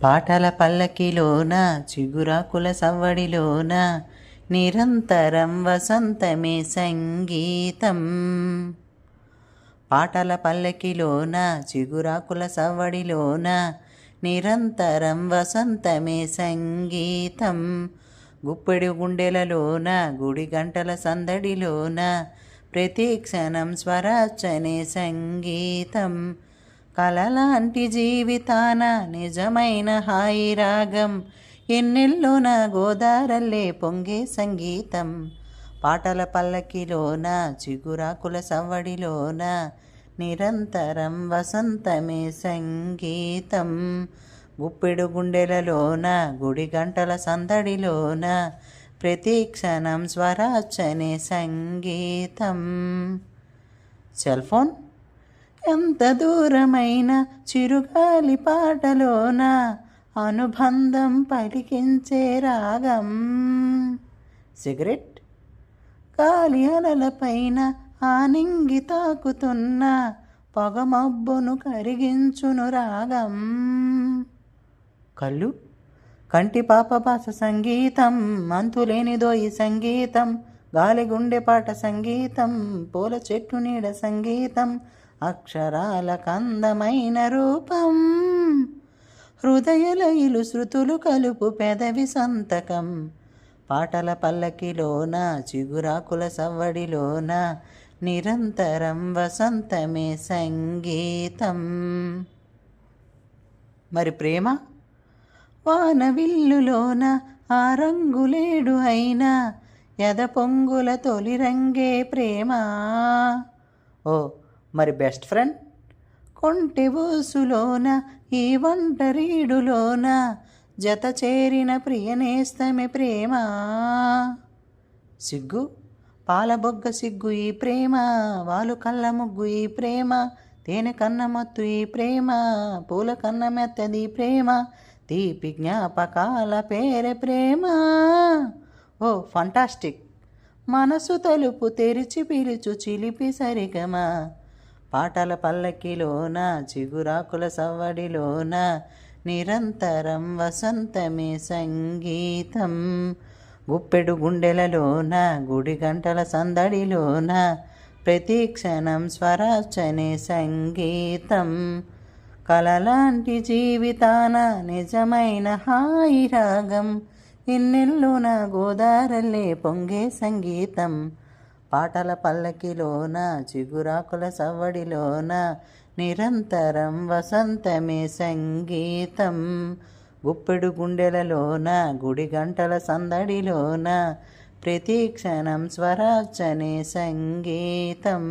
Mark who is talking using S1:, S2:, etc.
S1: పాటల పల్లకిలోన చిగురాకుల సవ్వడిలోన నిరంతరం వసంతమే సంగీతం. పాటల పల్లకిలోన చిగురాకుల సవ్వడిలోన నిరంతరం వసంతమే సంగీతం. గుప్పెడు గుండెలలోన గుడి గంటల సందడిలోన ప్రతి క్షణం స్వరార్చనే సంగీతం. కలలాంటి జీవితాన నిజమైన హాయి రాగం, ఎన్నెల్లోన గోదారల్లే పొంగే సంగీతం. పాటల పల్లకిలోన చిగురాకుల సవ్వడిలోన నిరంతరం వసంతమే సంగీతం. గుప్పెడు గుండెలలోన గుడి గంటల సందడిలోన ప్రతి క్షణం స్వరార్చనే సంగీతం. సెల్ ఫోన్ ఎంత దూరమైన చిరుగాలి పాటలోన అనుబంధం పలికించే రాగం. సిగరెట్ గాలి అలలపైన ఆనింగి తాకుతున్న పొగమబ్బును కరిగించును రాగం. కళ్ళు కంటి పాప భాష సంగీతం, అంతులేనిదో ఈ సంగీతం. గాలి గుండె పాట సంగీతం, పూల చెట్టు నీడ సంగీతం. అక్షరాల కందమైన రూపం, హృదయలయలు శృతులు కలుపు పెదవి సంతకం. పాటల పల్లకిలోన చిగురాకుల సవ్వడిలోన నిరంతరం వసంతమే సంగీతం. మరి ప్రేమ వాన విల్లులోన ఆ రంగులేడు అయినా ఎద పొంగుల తొలి రంగే ప్రేమ. ఓ మరి బెస్ట్ ఫ్రెండ్ కొంటె ఊసులోన ఈ ఒంటరీడులోన జత చేరిన ప్రియనేస్తమే ప్రేమ. సిగ్గు పాలబొగ్గ సిగ్గు ఈ ప్రేమ, వాలు కళ్ళ ముగ్గు ఈ ప్రేమ. తేనె కన్న మత్తు ఈ ప్రేమ, పూల కన్న మెత్తది ప్రేమ. తీపి జ్ఞాపకాల పేరే ప్రేమ. ఓ ఫంటాస్టిక్, మనసు తలుపు తెరిచి పిలుచు చిలిపి సరిగమా. పాటల పల్లకిలోన చిగురాకుల సవ్వడిలోన నిరంతరం వసంతమే సంగీతం. గుప్పెడు గుండెలలోన గుడి గంటల సందడిలోన ప్రతి క్షణం స్వరార్చనే సంగీతం. కలలాంటి జీవితాన నిజమైన హాయి రాగం, ఇన్నెల్లోన గోదారల్లే పొంగే సంగీతం. పాటల పల్లకిలోన చిగురాకుల సవ్వడిలోన నిరంతరం వసంతమే సంగీతం. గుప్పెడు గుండెలలోన గుడి గంటల సందడిలోన ప్రతి క్షణం స్వరార్చనే సంగీతం.